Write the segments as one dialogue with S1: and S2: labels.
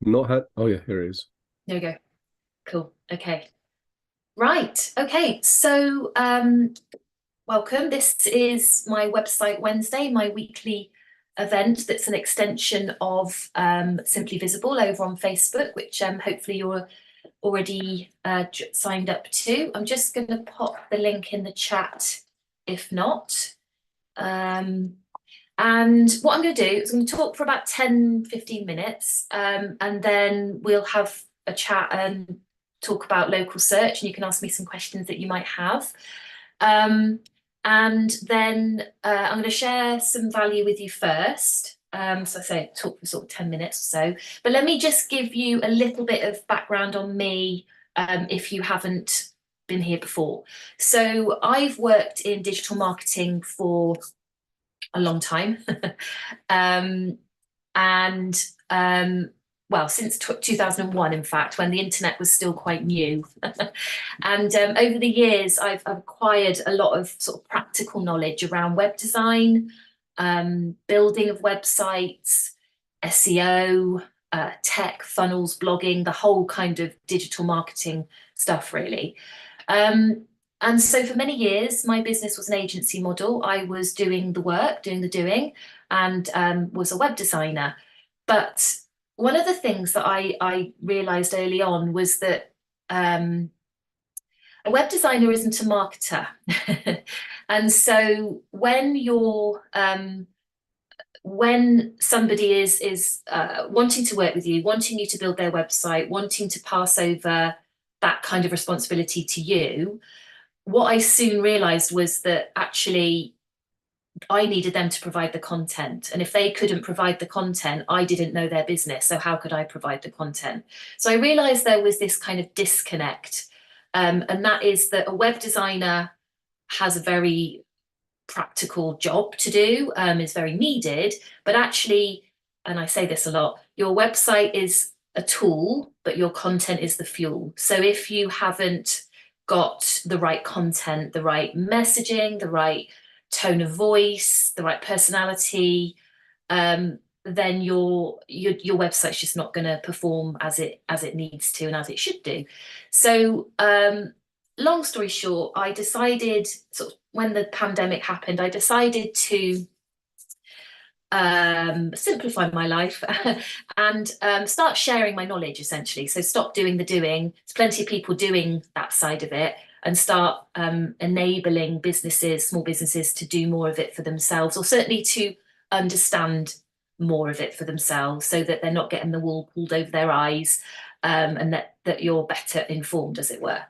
S1: Not had. Oh yeah, here it is.
S2: There we go. Cool. Okay. Right. Okay. So, welcome. This is my website Wednesday, my weekly event that's an extension of Simply Visible over on Facebook, which hopefully you're already signed up to. I'm just going to pop the link in the chat if not. Um, and what I'm going to do is I'm going to talk for about 10-15 minutes, and then we'll have a chat and talk about local search, and you can ask me some questions that you might have. Um, and then I'm going to share some value with you first. So I say talk for sort of 10 minutes or so. But let me just give you a little bit of background on me, if you haven't been here before. So I've worked in digital marketing for a long time. um, and well, since 2001, in fact, when the internet was still quite new. And over the years, I've acquired a lot of sort of practical knowledge around web design, building of websites, SEO, tech, funnels, blogging, the whole kind of digital marketing stuff, really. Um, and so for many years, my business was an agency model. I was doing the work, doing the doing, and was a web designer. But one of the things that I realized early on was that a web designer isn't a marketer. And so when somebody is wanting to work with you, wanting you to build their website, wanting to pass over that kind of responsibility to you, what I soon realized was that actually I needed them to provide the content. And if they couldn't provide the content, I didn't know their business. So how could I provide the content? So I realized there was this kind of disconnect. And that is that a web designer has a very practical job to do, is very needed. But actually, and I say this a lot, your website is a tool, but your content is the fuel. So if you haven't got the right content, the right messaging, the right tone of voice, the right personality, then your website's just not going to perform as it needs to and as it should do. So long story short, I decided sort of when the pandemic happened, I decided to simplify my life and start sharing my knowledge essentially. So stop doing the doing. There's plenty of people doing that side of it, and start enabling businesses, small businesses, to do more of it for themselves, or certainly to understand more of it for themselves, so that they're not getting the wool pulled over their eyes, and that you're better informed, as it were.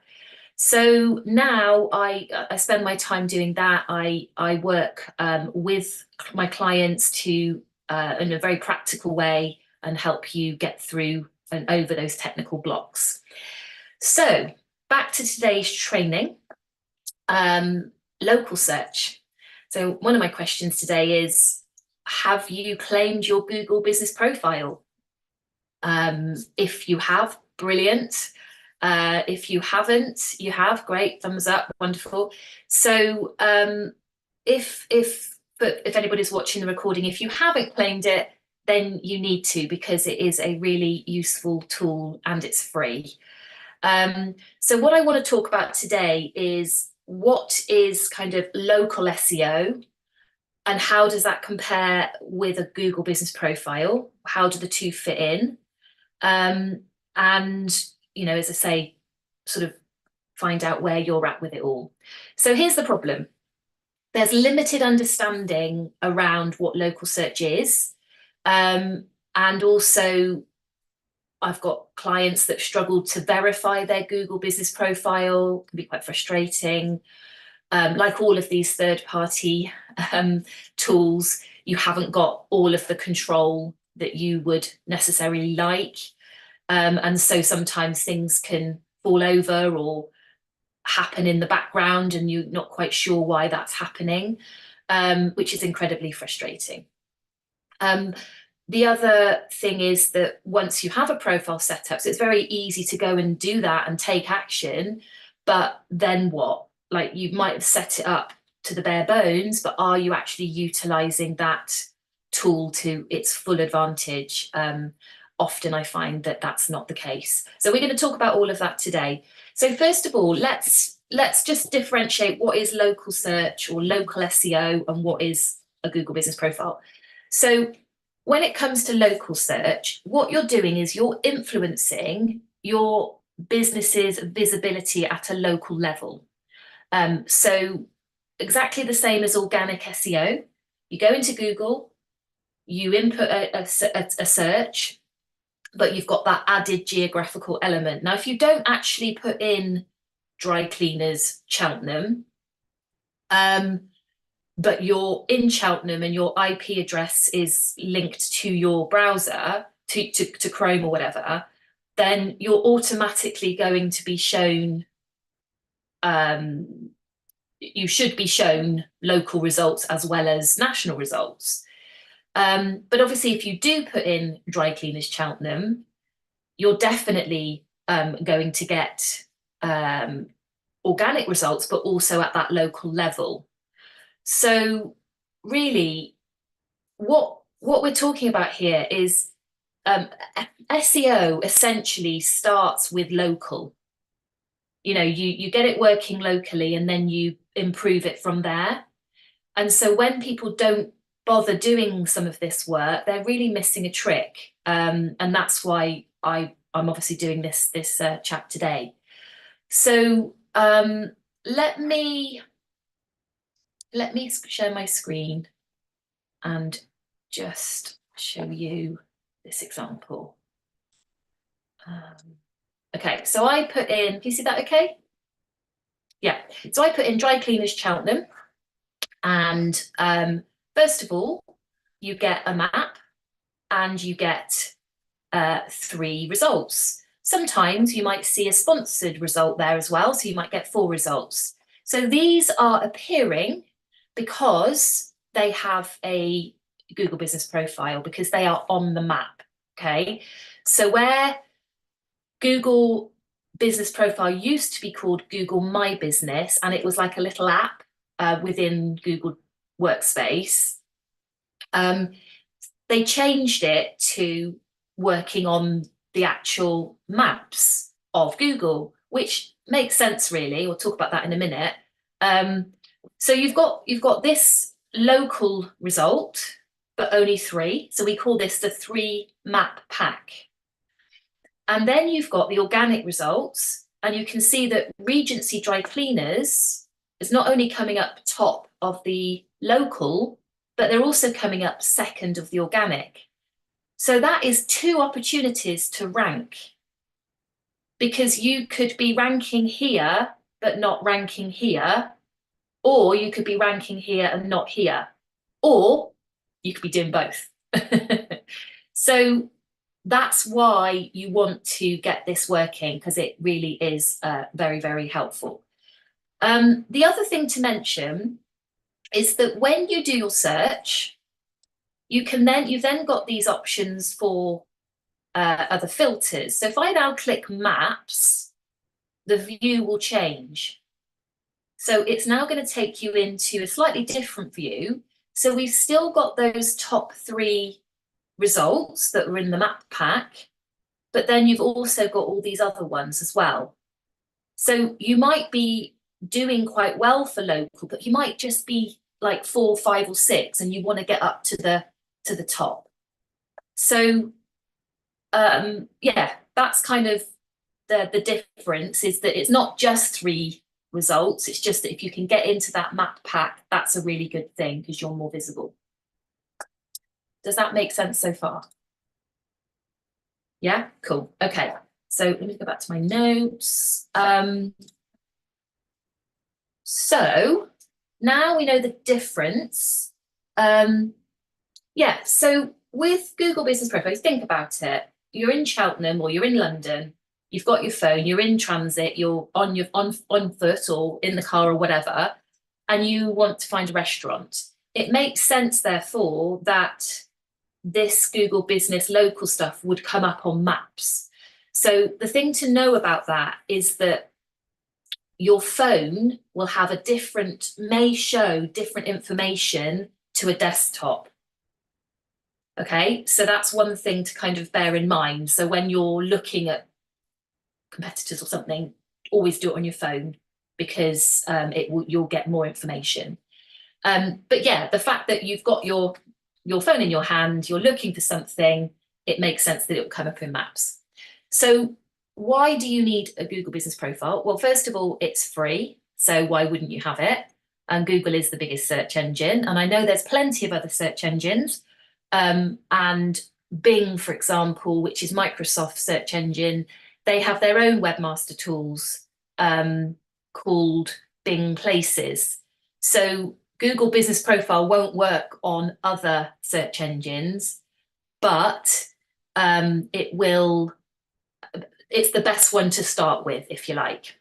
S2: So now I spend my time doing that. I work with my clients to in a very practical way and help you get through and over those technical blocks. So back to today's training, um, local search. So one of my questions today is, have you claimed your Google business profile? If you have, brilliant. If you haven't, you have, great, thumbs up, wonderful. So if anybody's watching the recording, if you haven't claimed it, then you need to, because it is a really useful tool and it's free. So what I want to talk about today is what is kind of local SEO, and how does that compare with a Google business profile? How do the two fit in? And, as I say, sort of find out where you're at with it all. So here's the problem. There's limited understanding around what local search is. And also, I've got clients that struggle to verify their Google business profile. It can be quite frustrating. Like all of these third-party tools, you haven't got all of the control that you would necessarily like. And so sometimes things can fall over or happen in the background and you're not quite sure why that's happening, which is incredibly frustrating. The other thing is that once you have a profile set up, so it's very easy to go and do that and take action, but then what? Like, you might have set it up to the bare bones, but are you actually utilizing that tool to its full advantage? often I find that that's not the case. So we're going to talk about all of that today. So first of all, let's just differentiate what is local search or local SEO and what is a Google Business Profile. So when it comes to local search, what you're doing is you're influencing your business's visibility at a local level. So exactly the same as organic SEO. You go into Google, you input a search, but you've got that added geographical element. Now, if you don't actually put in dry cleaners, Cheltenham, but you're in Cheltenham and your IP address is linked to your browser, to Chrome or whatever, then you're automatically going to be shown, you should be shown local results as well as national results. But obviously, if you do put in dry cleaners Cheltenham, you're definitely going to get organic results, but also at that local level. So really, what we're talking about here is SEO essentially starts with local. You know, you get it working locally and then you improve it from there. And so when people don't bother doing some of this work, they're really missing a trick. And that's why I'm obviously doing this chat today. So let me share my screen and just show you this example. Okay, so I put in, can you see that okay? Yeah, so I put in dry cleaners Cheltenham, and first of all, you get a map and you get 3 results. Sometimes you might see a sponsored result there as well, so you might get 4 results. So these are appearing because they have a Google Business Profile, because they are on the map, okay? So where Google Business Profile used to be called Google My Business, and it was like a little app within Google Workspace, they changed it to working on the actual maps of Google, which makes sense really. We'll talk about that in a minute. So you've got this local result, but only 3. So we call this the 3 map pack. And then you've got the organic results, and you can see that Regency Dry Cleaners is not only coming up top of the local, but they're also coming up second of the organic. So that is 2 opportunities to rank, because you could be ranking here, but not ranking here, or you could be ranking here and not here, or you could be doing both. So that's why you want to get this working, because it really is very, very helpful. The other thing to mention is that when you do your search, you've then got these options for other filters. So if I now click maps, the view will change. So it's now going to take you into a slightly different view. So we've still got those top 3 results that were in the map pack, but then you've also got all these other ones as well. So you might be doing quite well for local, but you might just be like 4, 5 or 6, and you want to get up to the top. So yeah, that's kind of the difference, is that it's not just 3 results. It's just that if you can get into that map pack, that's a really good thing, because you're more visible. Does that make sense so far? Yeah, cool. Okay, so let me go back to my notes. So now we know the difference. Yeah, so with Google Business Profile, think about it. You're in Cheltenham or you're in London, you've got your phone, you're in transit, you're on foot or in the car or whatever, and you want to find a restaurant. It makes sense, therefore, that this Google Business local stuff would come up on maps. So the thing to know about that is that your phone will have may show different information to a desktop. Okay, so that's one thing to kind of bear in mind. So when you're looking at competitors or something, always do it on your phone, because you'll get more information. But yeah, the fact that you've got your phone in your hand, you're looking for something, it makes sense that it will come up in maps. So why do you need a Google Business Profile? Well, first of all, it's free, so why wouldn't you have it? And Google is the biggest search engine, and I know there's plenty of other search engines, and Bing, for example, which is Microsoft's search engine, they have their own webmaster tools called Bing Places. So Google Business Profile won't work on other search engines, but it's the best one to start with, if you like.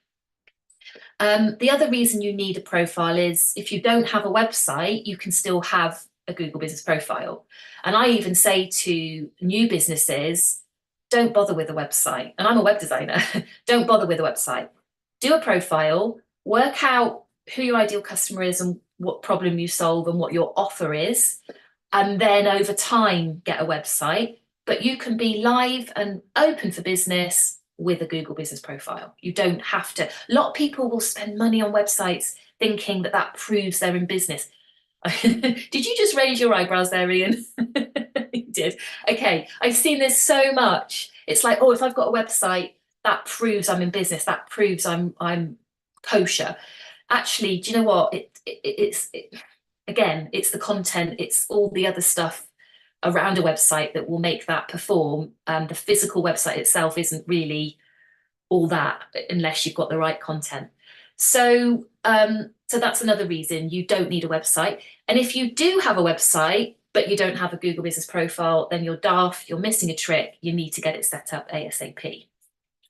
S2: The other reason you need a profile is if you don't have a website, you can still have a Google Business Profile. And I even say to new businesses, don't bother with a website. And I'm a web designer. Don't bother with a website. Do a profile, work out who your ideal customer is and what problem you solve and what your offer is. And then over time, get a website. But you can be live and open for business with a Google Business Profile. You don't have to. A lot of people will spend money on websites thinking that that proves they're in business. Did you just raise your eyebrows there, Ian? You did. Okay, I've seen this so much. It's like, oh, if I've got a website, that proves I'm in business. That proves I'm kosher. Actually, do you know what? Again, it's the content. It's all the other stuff around a website that will make that perform. The physical website itself isn't really all that unless you've got the right content. So that's another reason you don't need a website. And if you do have a website, but you don't have a Google Business Profile, then you're daft, you're missing a trick. You need to get it set up ASAP.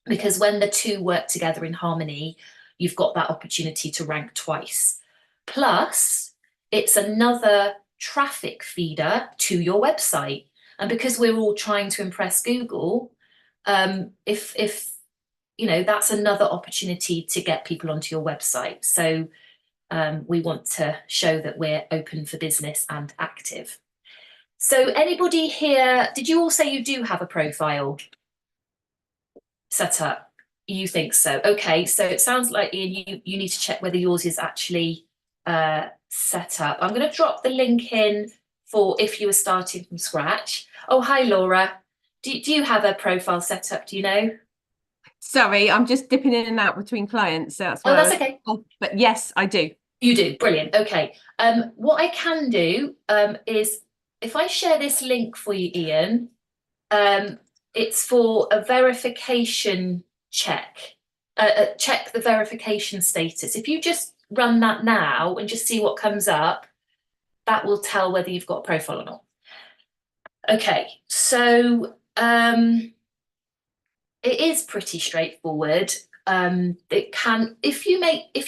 S2: Because when the two work together in harmony, you've got that opportunity to rank twice. Plus, it's another traffic feeder to your website. And because we're all trying to impress Google, if you know, that's another opportunity to get people onto your website. So we want to show that we're open for business and active. So anybody here, did you all say you do have a profile set up? You think so? Okay, so it sounds like, Ian, you need to check whether yours is actually set up. I'm going to drop the link in for if you were starting from scratch. Oh, hi, Laura. Do you have a profile set up? Do you know?
S1: Sorry, I'm just dipping in and out between clients. So that's
S2: Oh,
S1: why
S2: that's okay.
S1: But yes, I do.
S2: You do. Brilliant. Okay. What I can do is if I share this link for you, Ian, it's for a verification check. Check the verification status. If you just run that now and just see what comes up, that will tell whether you've got a profile or not. Okay, so it is pretty straightforward. It can, if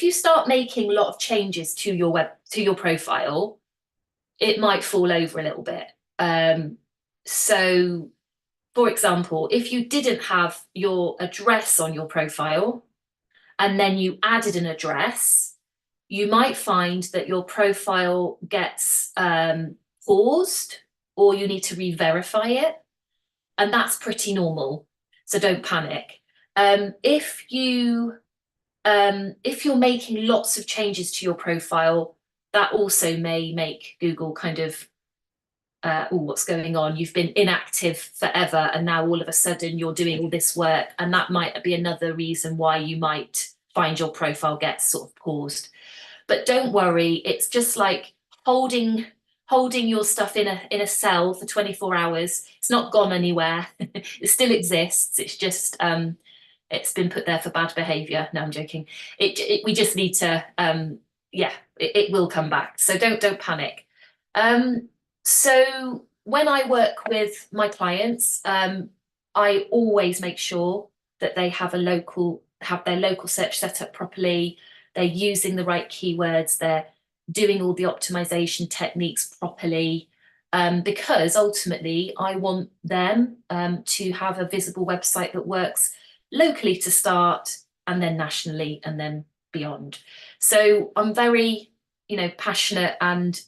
S2: you start making a lot of changes to your profile, it might fall over a little bit. So for example, if you didn't have your address on your profile and then you added an address, you might find that your profile gets paused, or you need to re-verify it. And that's pretty normal. So don't panic. If you're making lots of changes to your profile, that also may make Google kind of, oh, what's going on? You've been inactive forever, and now all of a sudden you're doing all this work, and that might be another reason why you might find your profile gets sort of paused. But don't worry, it's just like holding your stuff in a cell for 24 hours. It's not gone anywhere. It still exists. It's just it's been put there for bad behavior. No, I'm joking. We just need to yeah, it will come back. So don't panic. So when I work with my clients, I always make sure that they have their local search set up properly. They're using the right keywords. They're doing all the optimization techniques properly, because ultimately I want them to have a visible website that works locally to start, and then nationally, and then beyond. So I'm very, passionate, and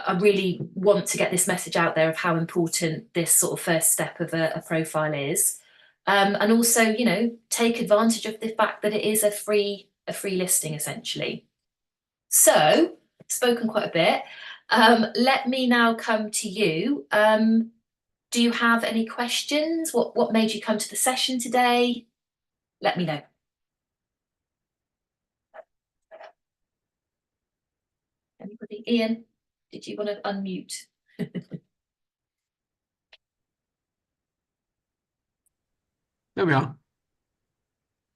S2: I really want to get this message out there of how important this sort of first step of a profile is. And also, you know, take advantage of the fact that it is a free listing essentially. So, spoken quite a bit. Let me now come to you. Do you have any questions? What made you come to the session today? Let me know. Anybody? Ian, did you want to unmute?
S3: There we are.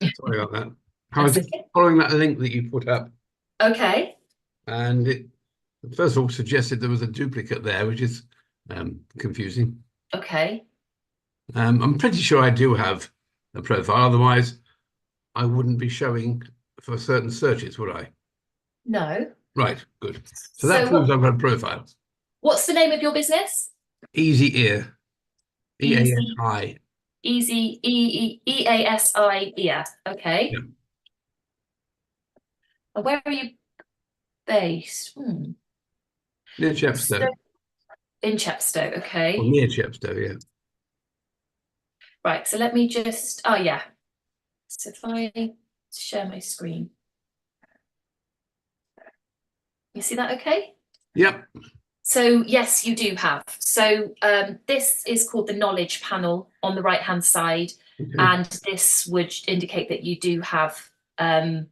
S3: Sorry about that. I was just following that link that you put up,
S2: Okay.
S3: and it first of all suggested there was a duplicate there, which is confusing.
S2: Okay.
S3: I'm pretty sure I do have a profile, otherwise I wouldn't be showing for certain searches, would I?
S2: No.
S3: Right, good. So that proves I've got a profile.
S2: What's the name of your business?
S3: Easy Ear. EASI.
S2: Easy EASI ear. Okay.
S3: Yeah.
S2: And where are you based?
S3: Near Chepstow.
S2: In Chepstow, okay.
S3: Or near Chepstow, yeah.
S2: Right, so let me just, oh yeah. So if I share my screen. You see that okay?
S3: Yep.
S2: So yes, you do have. So this is called the knowledge panel on the right hand side. Okay. And this would indicate that you do have a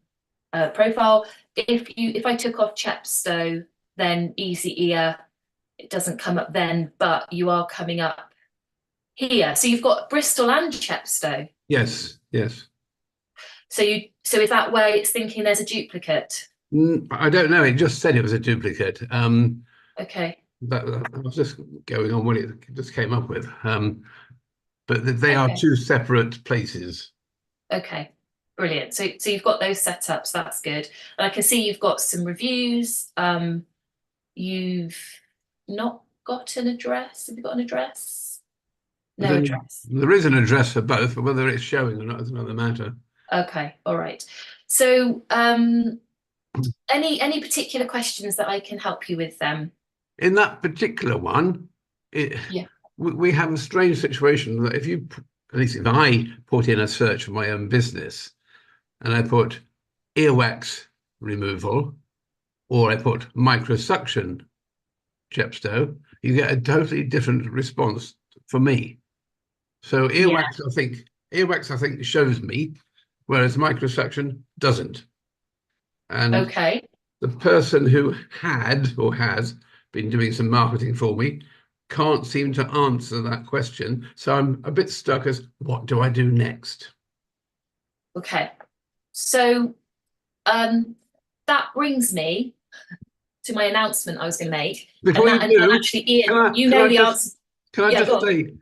S2: profile. If I took off Chepstow, then Easy Ear, it doesn't come up then, but you are coming up here. So you've got Bristol and Chepstow.
S3: Yes, yes.
S2: So is that where it's thinking there's a duplicate?
S3: I don't know. It just said it was a duplicate.
S2: Okay.
S3: That I was just going on what it just came up with. But they are two separate places.
S2: Okay, brilliant. So you've got those set up, so that's good. And I can see you've got some reviews. You've not got an address. Have you got an address? No address.
S3: There is an address for both, but whether it's showing or not is another matter.
S2: Okay, all right. So any particular questions that I can help you with them?
S3: In that particular one, we have a strange situation that if you, at least if I put in a search for my own business and I put earwax removal or I put microsuction Chepstow, you get a totally different response for me. So earwax, I think shows me, whereas microsuction doesn't. And the person who had or has been doing some marketing for me can't seem to answer that question. So I'm a bit stuck as what do I do next?
S2: Okay. So that brings me to my announcement I was going to make.
S3: Before you do,
S2: actually, Ian, you know the answer.
S3: Can I just say,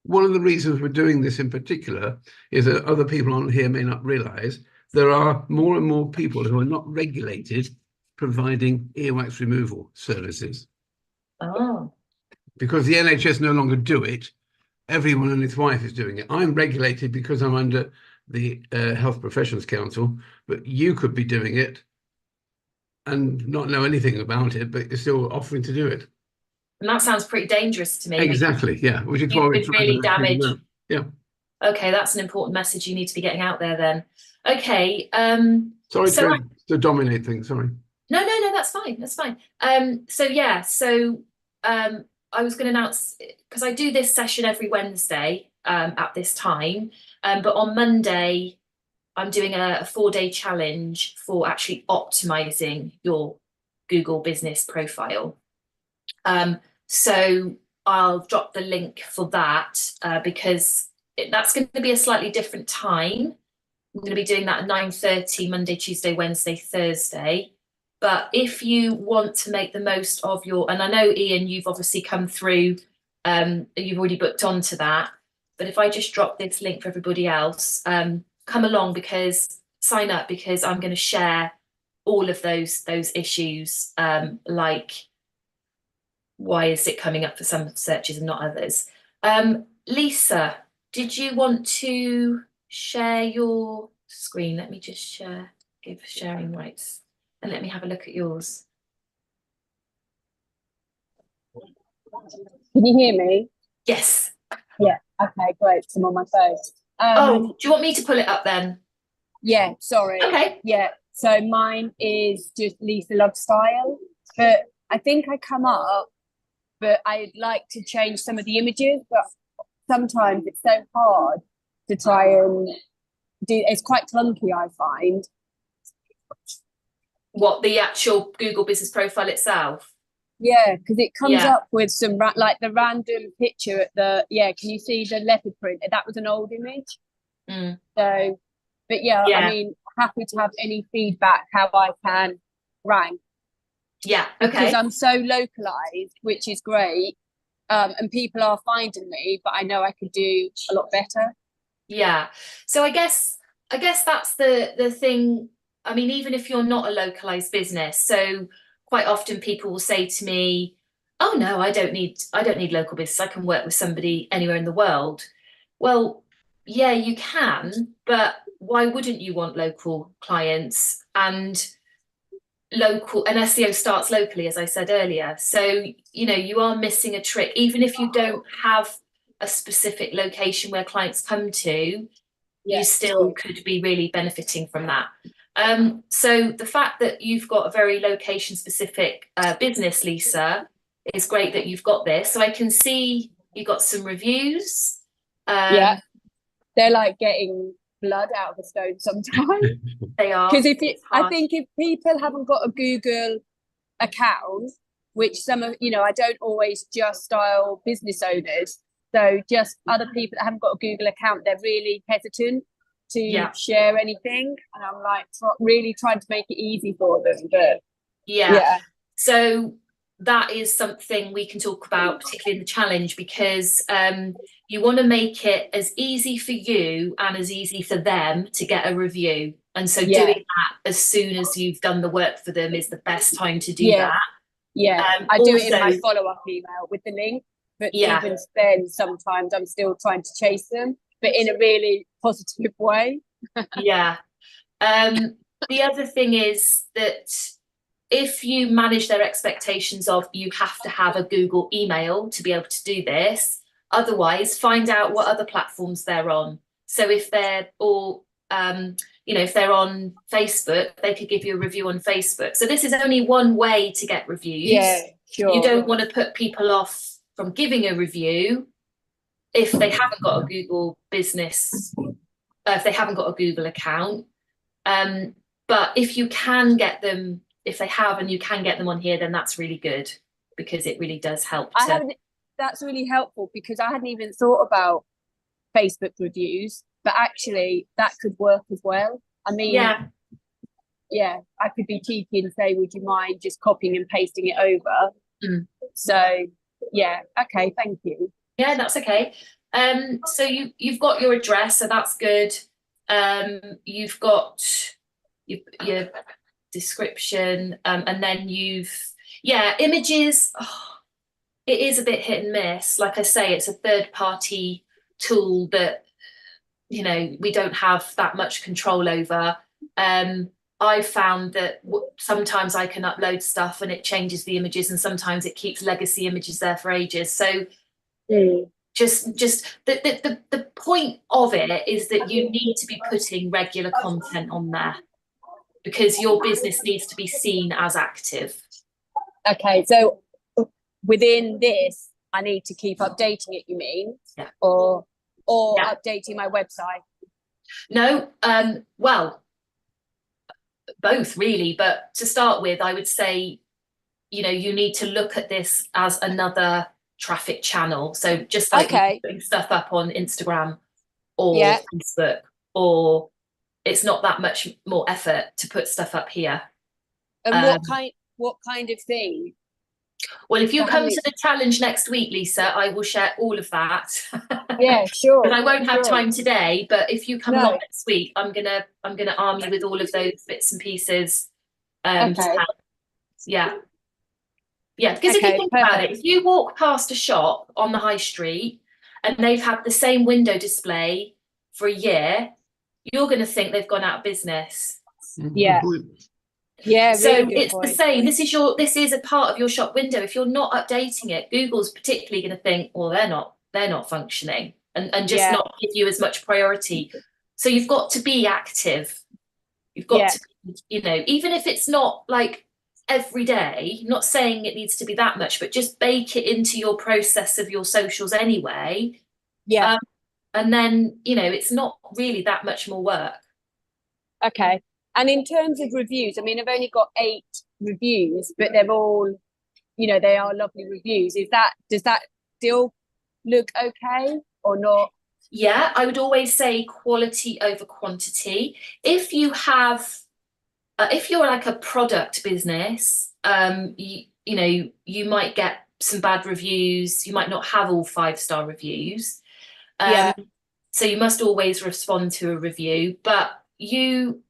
S3: one of the reasons we're doing this in particular is that other people on here may not realise there are more and more people who are not regulated providing earwax removal services.
S2: Oh.
S3: Because the NHS no longer do it, everyone and his wife is doing it. I'm regulated because I'm under the Health Professions Council, but you could be doing it and not know anything about it, but you're still offering to do it.
S2: And that sounds pretty dangerous to me.
S3: Exactly, yeah. Which is why we're trying
S2: really damage.
S3: Yeah.
S2: Okay, that's an important message you need to be getting out there then. Okay.
S3: Sorry to dominate things, sorry.
S2: No, that's fine. That's fine. I was going to announce, because I do this session every Wednesday at this time, but on Monday, I'm doing a 4-day challenge for actually optimizing your Google business profile. So I'll drop the link for that because that's going to be a slightly different time. I'm going to be doing that at 9:30 Monday, Tuesday, Wednesday, Thursday. But if you want to make the most of your, and I know Ian, you've obviously come through, you've already booked onto that. But if I just drop this link for everybody else, come along sign up because I'm going to share all of those issues, like why is it coming up for some searches and not others. Lisa, did you want to share your screen? Let me just give sharing rights and let me have a look at yours.
S4: Can you hear me?
S2: Yes.
S4: Yeah. Okay, great. I'm on my phone.
S2: Oh, do you want me to pull it up then?
S4: Yeah, sorry.
S2: Okay.
S4: Yeah. So mine is just Lisa Love Style, but I think I come up, but I'd like to change some of the images, but sometimes it's so hard to try and do. It's quite clunky, I find.
S2: What, the actual Google Business Profile itself?
S4: Yeah, because it comes
S2: Yeah.
S4: up with some like the random picture at the, yeah, can you see the leopard print? That was an old image.
S2: Mm.
S4: So, but yeah,
S2: Yeah.
S4: I mean, happy to have any feedback how I can rank.
S2: Yeah, okay.
S4: Because I'm so localized, which is great. And people are finding me, but I know I could do a lot better.
S2: Yeah. So I guess that's the thing. I mean, even if you're not a localized business, so quite often people will say to me, "Oh no, I don't need local business. I can work with somebody anywhere in the world." Well, yeah, you can, but why wouldn't you want local clients? And SEO starts locally, as I said earlier. So, you are missing a trick. Even if you don't have a specific location where clients come to, you still could be really benefiting from that. So the fact that you've got a very location specific business, Lisa, is great that you've got this. So I can see you got some reviews.
S4: Yeah, they're like getting blood out of a stone sometimes.
S2: They are.
S4: Because I think if people haven't got a Google account, which some of, I don't always just style business owners. So just other people that haven't got a Google account, they're really hesitant to share anything. And I'm like really trying to make it easy for them. But yeah.
S2: So that is something we can talk about, particularly in the challenge, because you want to make it as easy for you and as easy for them to get a review. And so doing that as soon as you've done the work for them is the best time to do that.
S4: Yeah, I do it in my follow-up email with the link, but even then sometimes I'm still trying to chase them, but in a really positive way.
S2: Yeah. The other thing is that if you manage their expectations of you have to have a Google email to be able to do this, otherwise find out what other platforms they're on. So if they're all, if they're on Facebook, they could give you a review on Facebook. So this is only one way to get reviews.
S4: Yeah, sure.
S2: You don't want to put people off from giving a review if they haven't got a Google business, if they haven't got a Google account. But if you can get them, if they have and you can get them on here, then that's really good, because it really does help.
S4: That's really helpful, because I hadn't even thought about Facebook reviews, but actually that could work as well. I mean, I could be cheeky and say, would you mind just copying and pasting it over? So yeah, okay, thank you.
S2: Yeah, that's okay. So you've got your address, so that's good. You've got your description, and then images. It is a bit hit and miss. Like I say, it's a third-party tool that we don't have that much control over. I found that sometimes I can upload stuff and it changes the images, and sometimes it keeps legacy images there for ages. So just the point of it is that you need to be putting regular content on there, because your business needs to be seen as active.
S4: Okay, so within this, I need to keep updating it, you mean?
S2: Yeah.
S4: Or updating my website?
S2: No, well, both really. But to start with, I would say, you need to look at this as another traffic channel. So just like putting stuff up on Instagram or Facebook, or it's not that much more effort to put stuff up here.
S4: And what kind of thing?
S2: Well, if you come to the challenge next week, Lisa, I will share all of that.
S4: Yeah, sure.
S2: But I won't have time today. But if you come along next week, I'm gonna arm you with all of those bits and pieces. Yeah. Because if you think about it, if you walk past a shop on the high street and they've had the same window display for a year, you're going to think they've gone out of business.
S4: Yeah. Yeah,
S2: So
S4: really good
S2: it's the
S4: point.
S2: same. This is a part of your shop window. If you're not updating it, Google's particularly going to think, well, they're not functioning, and just not give you as much priority. So you've got to be active. You've got to, even if it's not like every day, not saying it needs to be that much, but just bake it into your process of your socials anyway.
S4: Yeah.
S2: And then, it's not really that much more work.
S4: Okay. And in terms of reviews, I mean, I've only got 8 reviews, but they're all, they are lovely reviews. Does that still look okay or not?
S2: Yeah, I would always say quality over quantity. If you have, if you're like a product business, you might get some bad reviews. You might not have all 5-star reviews. So you must always respond to a review, but you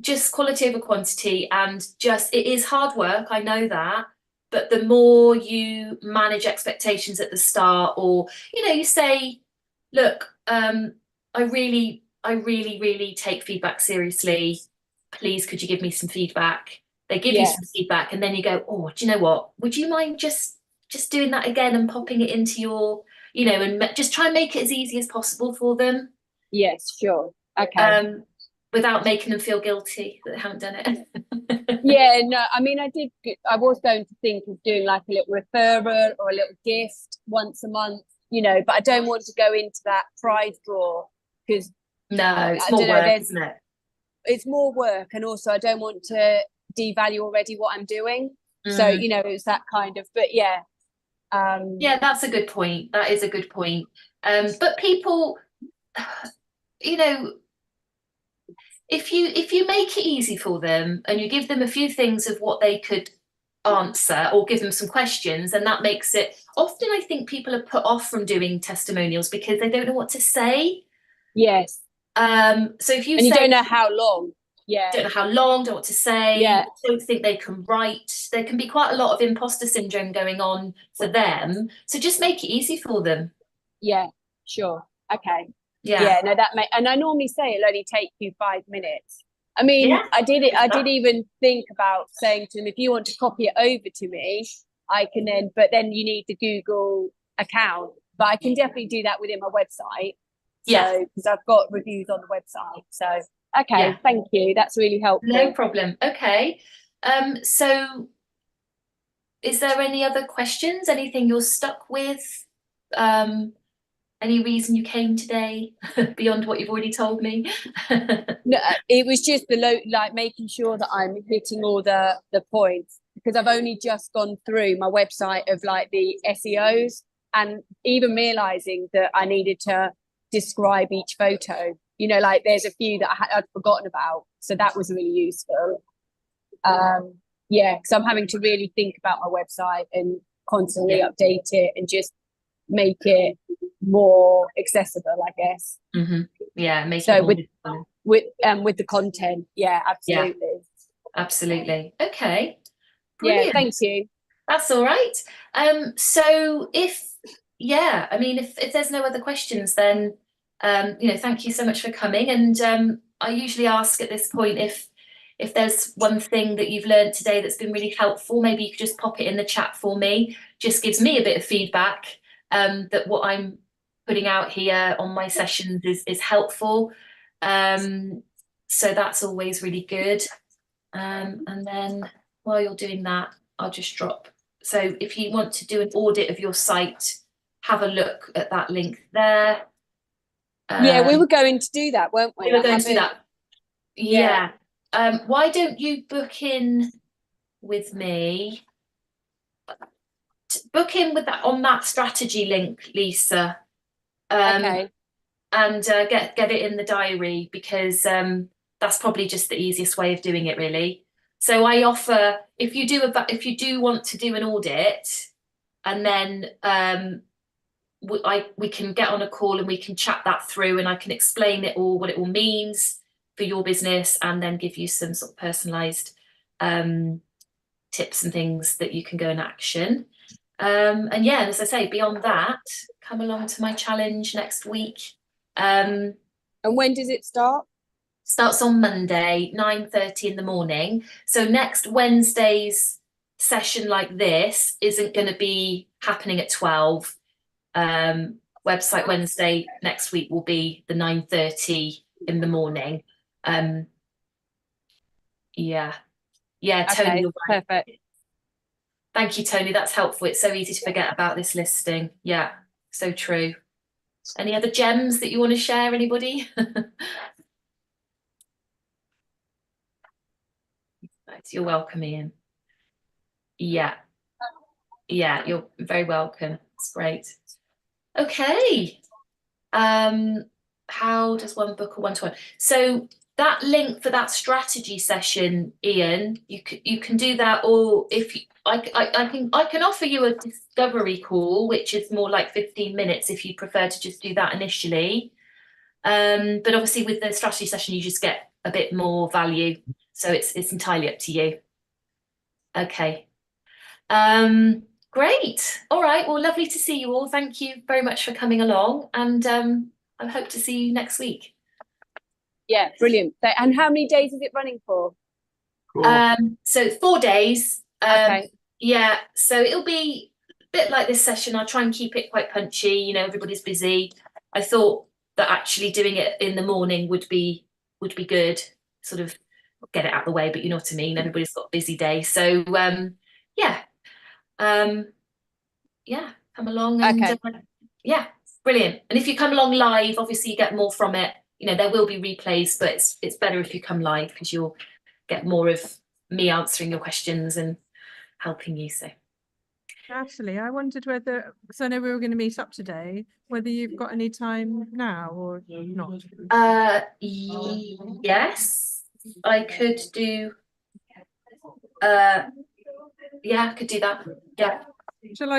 S2: just quality over quantity, and it is hard work. I know that, but the more you manage expectations at the start, or, you say, look, I really, really take feedback seriously. Please, could you give me some feedback? They give you some feedback, and then you go, oh, do you know what? Would you mind just doing that again and popping it into your, and just try and make it as easy as possible for them.
S4: Yes, sure. Okay.
S2: Without making them feel guilty that they haven't done it.
S4: Yeah, no, I mean, I was going to think of doing like a little referral or a little gift once a month, but I don't want to go into that prize draw because
S2: no, it's more work, isn't it?
S4: It's more work, and also I don't want to devalue already what I'm doing. So, it's that kind of, but yeah.
S2: Yeah, that's a good point. That is a good point. But people, if you make it easy for them and you give them a few things of what they could answer, or give them some questions, and that makes it, often I think people are put off from doing testimonials because they don't know what to say.
S4: Yes.
S2: So if you
S4: you don't know how long. Yeah.
S2: Don't know how long, don't know what to say, don't think they can write. There can be quite a lot of imposter syndrome going on for them. So just make it easy for them.
S4: Yeah, sure. Okay.
S2: Yeah.
S4: No, and I normally say it'll only take you 5 minutes. I mean, I did even think about saying to them, if you want to copy it over to me, I can then, but then you need the Google account. But I can definitely do that within my website. So, because I've got reviews on the website. So, okay, thank you. That's really helpful.
S2: No problem. Okay. So is there any other questions? Anything you're stuck with? Any reason you came today beyond what you've already told me?
S4: No, it was just like making sure that I'm hitting all the points, because I've only just gone through my website of like the SEOs, and even realizing that I needed to describe each photo. Like there's a few that I'd forgotten about, so that was really useful. Because I'm having to really think about my website and constantly update it and just make it more accessible, I guess.
S2: Yeah, make
S4: so
S2: it more
S4: with the content. Absolutely.
S2: Okay, brilliant.
S4: Thank you.
S2: That's all right. So if there's no other questions, then thank you so much for coming. And I usually ask at this point if there's one thing that you've learned today that's been really helpful, maybe you could just pop it in the chat for me. Just gives me a bit of feedback that what I'm putting out here on my sessions is helpful. So that's always really good. And then while you're doing that, I'll just drop. So if you want to do an audit of your site, have a look at that link there.
S4: We were going to do that, weren't we?
S2: We were going to do that. Yeah. Why don't you book in with me? Book in with that on that strategy link, Lisa.
S4: Okay.
S2: And get it in the diary, because that's probably just the easiest way of doing it, really. So I offer, if you do want to do an audit, and then we can get on a call and we can chat that through, and I can explain it all, what it all means for your business, and then give you some sort of personalized tips and things that you can go and action. And as I say, beyond that, come along to my challenge next week.
S4: And when does it start?
S2: Starts on Monday, 9:30 in the morning. So next Wednesday's session like this isn't going to be happening at 12. Website Wednesday next week will be the 9:30 in the morning. Yeah, Tony,
S4: Okay,
S2: you're right.
S4: perfect.
S2: Thank you, Tony. That's helpful. It's so easy to forget about this listing. Yeah, so true. Any other gems that you want to share, anybody? You're welcome, Ian. Yeah, you're very welcome. It's great. Okay. How does one book a one-to-one? So that link for that strategy session, Ian, you can do that, or if you, I can offer you a discovery call, which is more like 15 minutes if you prefer to just do that initially. But obviously with the strategy session, you just get a bit more value. So it's entirely up to you. Okay. Great. All right. Well, lovely to see you all. Thank you very much for coming along, and I hope to see you next week.
S4: Yeah, brilliant. So, and how many days is it running for?
S3: Cool.
S2: So 4 days.
S4: Okay.
S2: Yeah, so it'll be a bit like this session. I'll try and keep it quite punchy. You know, everybody's busy. I thought that actually doing it in the morning would be good. Sort of get it out of the way, but you know what I mean. Everybody's got a busy day. So yeah. Yeah, come along and
S4: Okay.
S2: yeah, brilliant. And if you come along live, obviously you get more from it. You know, there will be replays, but it's better if you come live because you'll get more of me answering your questions and helping you. So
S5: Actually, I wondered whether, because I know we were going to meet up today, whether you've got any time now or not.
S2: Yes, I could do. Yeah, I could do that. Yeah.
S5: Shall I